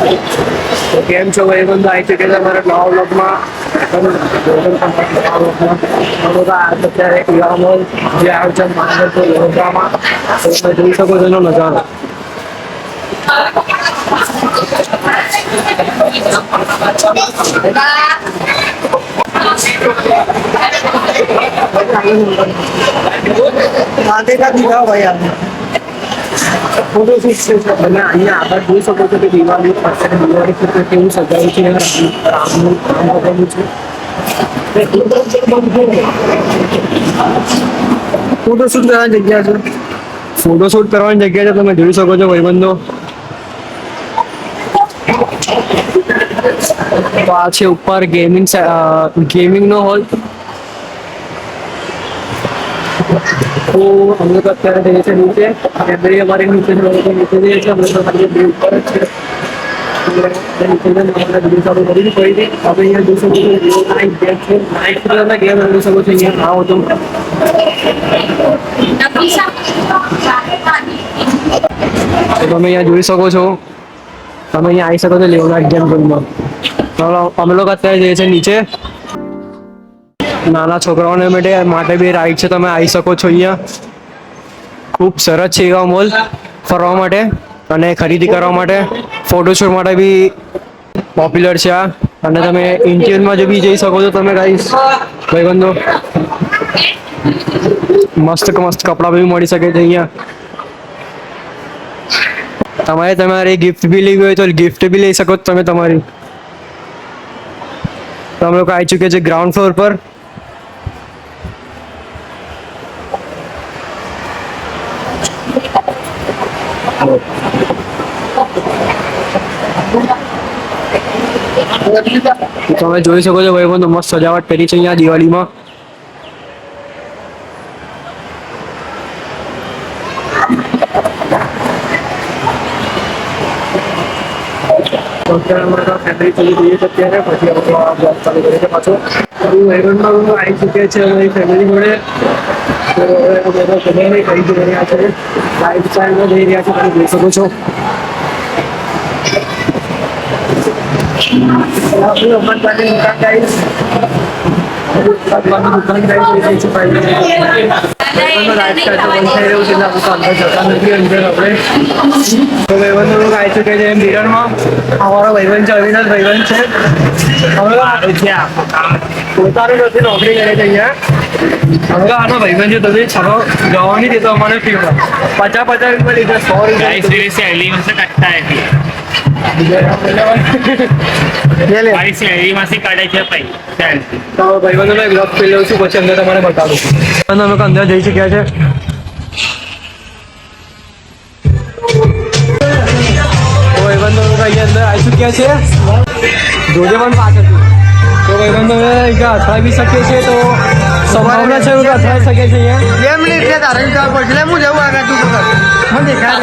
તો કેમ છો ભાઈ બંધો આવી ચૂકે છે અમારા નવા બ્લોગમાં અત્યારે પીવા મોલ જે આયોજન માંગે છે વડોદરામાં તો તમે જોઈ શકો છો એનો નજારો. ફોટોશૂટ તમે અહીંયા આગળ જોઈ શકો છો કે દિવાળી કેવું સજાયું છે રામનું કામ કરેલું છે. ફોટોશૂટ કરવાની જગ્યા છે ફોટોશૂટ કરવાની જગ્યા છે તમે જોઈ શકો છો ભાઈબંધો. તો આ છે ઉપર ગેમિંગનો હોલ. તો हम लोग અત્યારે જઈએ છીએ નીચે ફેબ્રુઆરી અમારી નીચે નીચે જઈએ છીએ અમે તો ખાલી બે ઉપર જ છે નીચે જઈને આપણે વિડીયો ચાલુ કરી પડી હતી. હવે અહીંયા જોઈ શકો છો નાઇટ ગેમ છે નાઇટ કલરના ગેમ રમી શકો છો અહીંયા આવો તો. તમે અહીંયા જોઈ શકો છો તમે અહીંયા આવી શકો છો લેવનાઇટ ગેમ ઝોનમાં. અમે લોકો અત્યારે જઈએ છીએ નીચે. નાના છોકરાઓને માટે બી રાઈડ છે તમે આવી શકો છો અહીંયા. ખૂબ સરસ છે એવા મોલ ફરવા માટે અને ખરીદી કરવા માટે ફોટોશૂટ માટે બી પોપ્યુલર છે આ. અને તમે ઇન્ટિરિયરમાં જો બી જઈ શકો છો તમે ગાઈસ ભાઈબંધો. મસ્ત કપડાં બી મળી શકે છે અહીંયા. તમારી ગિફ્ટ બી લેવી હોય તો ગિફ્ટ બી લઈ શકો છો તમે તમારી. તમે લોકો આવી ચૂકે છે ગ્રાઉન્ડ ફ્લોર પર. તમે જોઈ શકો છો ભાઈ બંધો મસ્ત સજાવટ કરી છે અહીંયા દિવાળીમાં. અત્યારે અમારા ફેમિલી ચાલી જઈએ છીએ અત્યારે પછી અમે બ્લોગ ચાલુ કરીએ છીએ પાછો. હેવનમાં આવી ચૂક્યા છે અમારી ફેમિલી જોડે. તો અમે ખબર કઈ જઈ રહ્યા છે લાઈફ સ્ટાઈલમાં જઈ રહ્યા છે તમે જોઈ શકો છો. દુકાન ગાઈસ અમારો ભાઈબંધ છે અવિનાશ ભાઈબંધ છે. પોતાનું નથી નોકરી કરે છે અહીંયા. હવે આનો ભાઈબંધ છે તમે છનો જવાની દેતો અમારે ફીમાં 50 રૂપિયા લીધા 100 રૂપિયા બ્લોગ લઉં છું પછી અંદર તમારે બતાવું છું. અમે અંદર જઈ શક્યા છે. ભાઈબંધો અંદર આવી ચૂક્યા છે જોજે પણ પાછળથી. તો ભાઈબંધો અથડાઈ બી શકીએ છીએ તો સંભાવના છે કે અથડાઈ શકે છે અહીંયા. 2 મિનિટ છે તારે જવા પડશે હું જવું આગળ તું મને દેખાય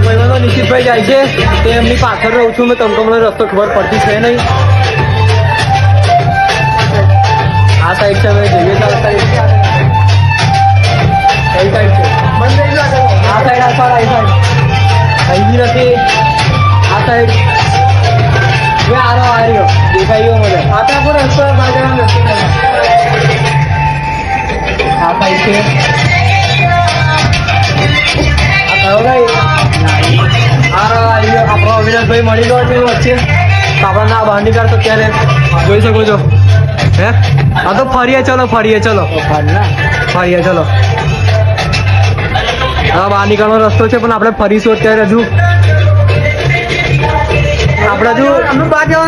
ભાઈબંધો નિશ્ચિતભાઈ જાય છે તે એમની પાછળ રહું છું મેં. તમને રસ્તો ખબર પડતી છે નહીં. આ સાઈડ છે અમે જઈએ તો આ સાઈડ કઈ સાઈડ છે આ સાઈડ અહીંથી નથી આ સાઈડ આવ્યો દેખાઈ ગયો મને. આપણે પણ રસ્તો આ સાઈડ છે આપણો અવિનાશભાઈ મળી ગયો છે વચ્ચે. આપણે ના બહાર નીકળતો ત્યારે જોઈ શકો છો. હે હા તો ફરીએ ચલો હા બહાર નીકળવાનો રસ્તો છે પણ આપણે ફરીશું અત્યારે હજુ. આપણે હજુ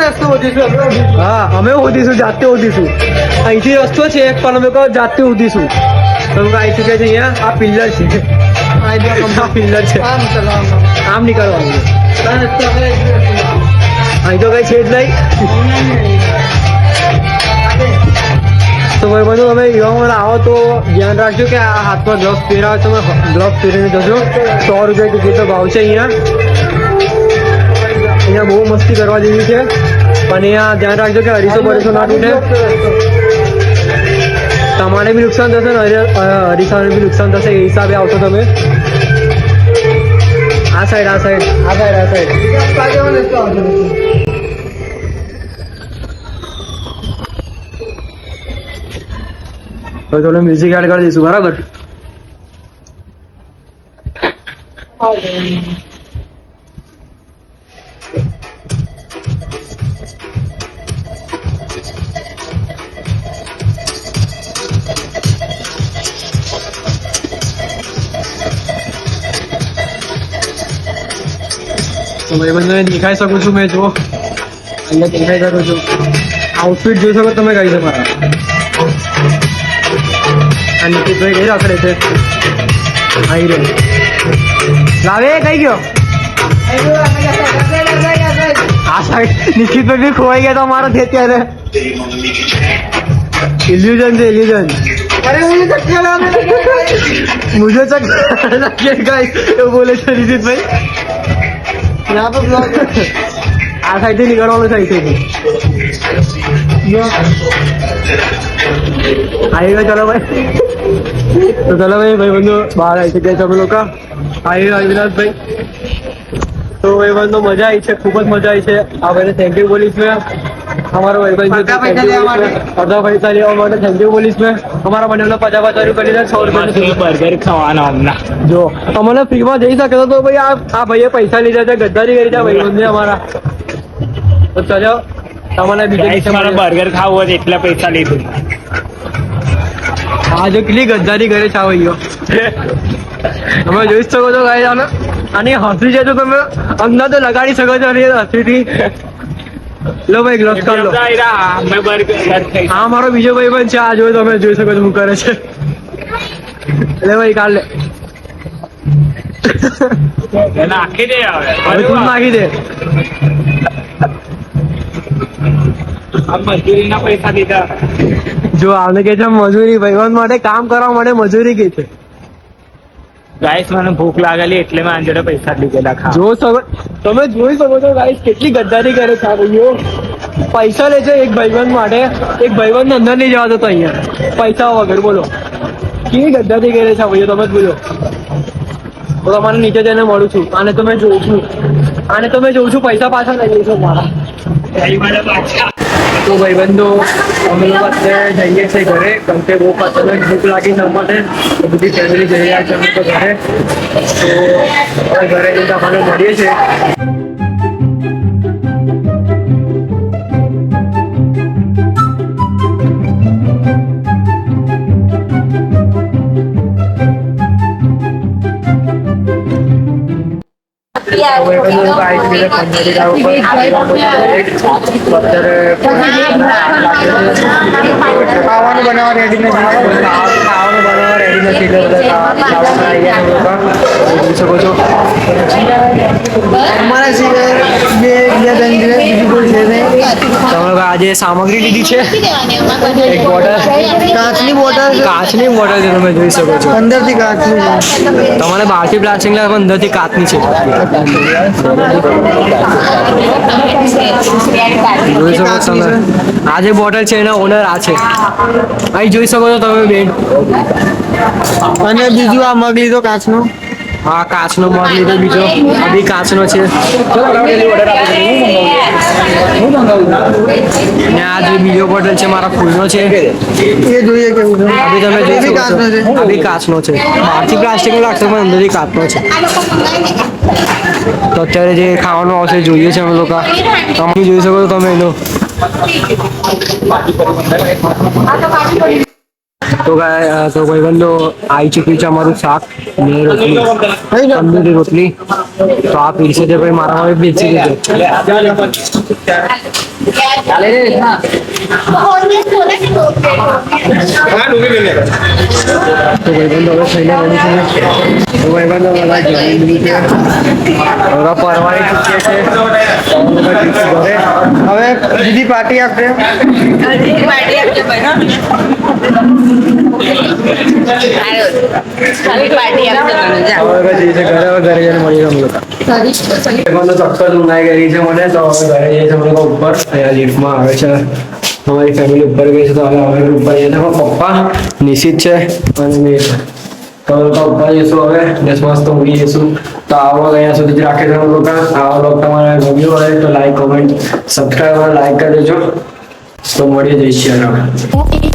રસ્તો શોધીશું. હા અમે શોધીશું જાતે શોધીશું. અહીંથી રસ્તો છે પણ અમે કહો જાતે શોધીશું. તમે આવી ચૂક્યા છે અહીંયા. આ પિલ્લર છે પિલ્લર છે આમ નીકળવાનું. અહીં તો કઈ છે જ નહીં. તો ભાઈ બધું તમે યુવામાં આવો તો ધ્યાન રાખજો કે આ હાથમાં ગ્લવ્સ પહેરાવો તમે ગ્લવ્સ પહેરીને જજો. 100 રૂપિયા ટિકિટનો ભાવ છે અહીંયા બહુ મસ્તી કરવા જેવી છે પણ અહીંયા ધ્યાન રાખજો કે 250 ના તૂટે. તમારે બી નુકસાન થશે ને હરીસાને બી નુકસાન થશે એ હિસાબે આવશો તમે. આ તો ચલો મ્યુઝિક એડ કરી દઈશું બરાબર. તો ભાઈ બંને દેખાઈ શકું છું મેં જો અહીંયા દેખાઈ શકું છું. આઉટફિટ જોઈ શકો તમે કઈ છે મારા. આ નિકિતભાઈ કઈ રખડે છે. આવી રે લાવે કઈ ગયો આ સાઈડ. નિકિતભાઈ બી ખોવાઈ ગયા તો મારો છે ત્યારે. इल्यूजन से इल्यूजन. अरे मुझे चक्कर आने लगे. मुझे चक्कर लगे गाइस. वो बोले थे रिजित भाई यहाँ पर ब्लॉग आ साइड से निकलवानो साइड से आएगा. चलो भाई तो चलो भाई बंधु बाहर आई चुके हम लोग का. आइए अविनाश भाई. तो भाई बंधु मजा आई है, खूब मजा आई है. आप मैंने थैंक यू बोलीस में हमारा भाई अडधा पैसा लेवा માટે થેન્ક યુ પોલીસ में हमारा बनेलो 50 રૂપિયા લીધા. 100 રૂપિયા બર્ગર ખાવાના હમણાં જો તમને ફ્રીમાં જઈ શકે તો ભાઈ આ ભાઈએ પૈસા લીધા છે, ગદ્દારી કરી છે ભાઈ બંને અમારા. તો ચલો તમને બીજા મારા બર્ગર ખાવું હોય એટલા પૈસા લીધું. આ જો કેટલી ગદ્દારી કરે છે આ ભાઈઓ તમે જોઈ શકો છો ગાઈસ. આની હસી છે તો તમે અંદર તો લગાડી શકો છો હસીથી. લો ભાઈ ગ્લોવ્સ કર લો. હા મારો બીજો ભાઈ પણ છે આ જો તમે જોઈ શકો છો શું કરે છે. લે ભાઈ કાઢ લે. નાખી દે હવે તું નાખી દે. મજૂરીના પૈસા દીધા જો આને કે છે મજૂરી ભાઈબંધ માટે કામ કરવા માટે મજૂરી કે છે. ગાઈસ મને ભૂખ લાગેલી એટલે મેં આંજોડે પૈસા લીધેલા. જો તમે જોઈ શકો છો ગાઈસ કેટલી ગદ્દારી કરે છે આ ભાઈઓ. પૈસા લે છે એક ભાઈબંધ માટે, એક ભાઈબંધ અંદર નહીં જવા દેતો અહીંયા પૈસા વગર. બોલો કેવી ગદ્દારી કરે છે આ ભાઈઓ તમે જ બોલો. તો તમારે નીચે જઈને મળું છું. આને તો મેં જોઉં છું, આને તો મેં જોઉં છું પૈસા પાછા લઈ લઈશું મારા. તો ભાઈબંધો અમે લોકો અત્યારે જઈએ છીએ ઘરે કેમ કે બહુ પાછળ ભૂખ લાગી છે અમને. બધી ફેમિલી જઈ રહ્યા છે અમે તો ઘરે. તો હવે ઘરે જઈને અમે મળીએ છીએ. ખાવાનું બનાવવા રેડી નથી. ખાવાનું બનાવવા રેડી નથી જોઈ શકો છો. અમારા તમે આજે સામગ્રી લીધી છે. એક બોટલ કાચની બોટલ છે તમે જોઈ શકો છો. અંદરથી કાચની તમારે બહારથી પ્લાસ્ટિક લાગે પણ અંદરથી કાચની છે. જોઈ શકો તમે આ જે બોટલ છે એના ઓનર આ છે. અહીં જોઈ શકો છો તમે બેન. અને બીજું આ મગ લીધો કાચનો. હા કાચનો મગ લીધો બીજો આ બી કાચનો છે. અને આ જે બીજો બોટલ છે મારા ફૂલનો છે એ જોઈએ કેવું છે. આ બી તમે જોઈ શકો છો આ બી કાચનો છે. બહારથી પ્લાસ્ટિકનો લાગશે પણ અંદરથી કાચનો છે. તો અત્યારે જે ખાવાનું આવશે જોઈએ છે અમે લોકો. તમે જોઈ શકો છો તમે એનો. તો ભાઈબંધો આવી ચૂક્યું છે અમારું શાક ને રોટલી, તંદૂરી રોટલી. તો આ પીરસે છે ભાઈ મારા હવે બેસી દીધો. તો ભાઈબંધો હવે થઈને બની છે. તો ભાઈબંધો બધા જમી લીધું છે, હવે પરવારી ચૂક્યા છે. હવે બીજી પાર્ટી આપશે. ચોક્કસ ઊંઘાઈ ગઈ છે મને. તો હવે ઘરે જઈએ છીએ અમે લોકો ઉપર. અહીંયા લિફ્ટમાં આવે છે અમારી ફેમિલી ઉપર ગઈ છે. તો હવે અમે ઉપર જઈએ છીએ. પપ્પા નિશિત છે અને મેં છે. તો ઉપર જઈશું હવે, મસ્ત ઊંઘી જઈશું. તો આવો અહીંયા સુધી જ રાખે તમે લોકો. આવો બ્લોગ તમારે ગમ્યો હોય તો લાઈક, કોમેન્ટ, સબસ્ક્રાઈબ અને લાઈક કરી દેજો. તો મળીએ જઈશું.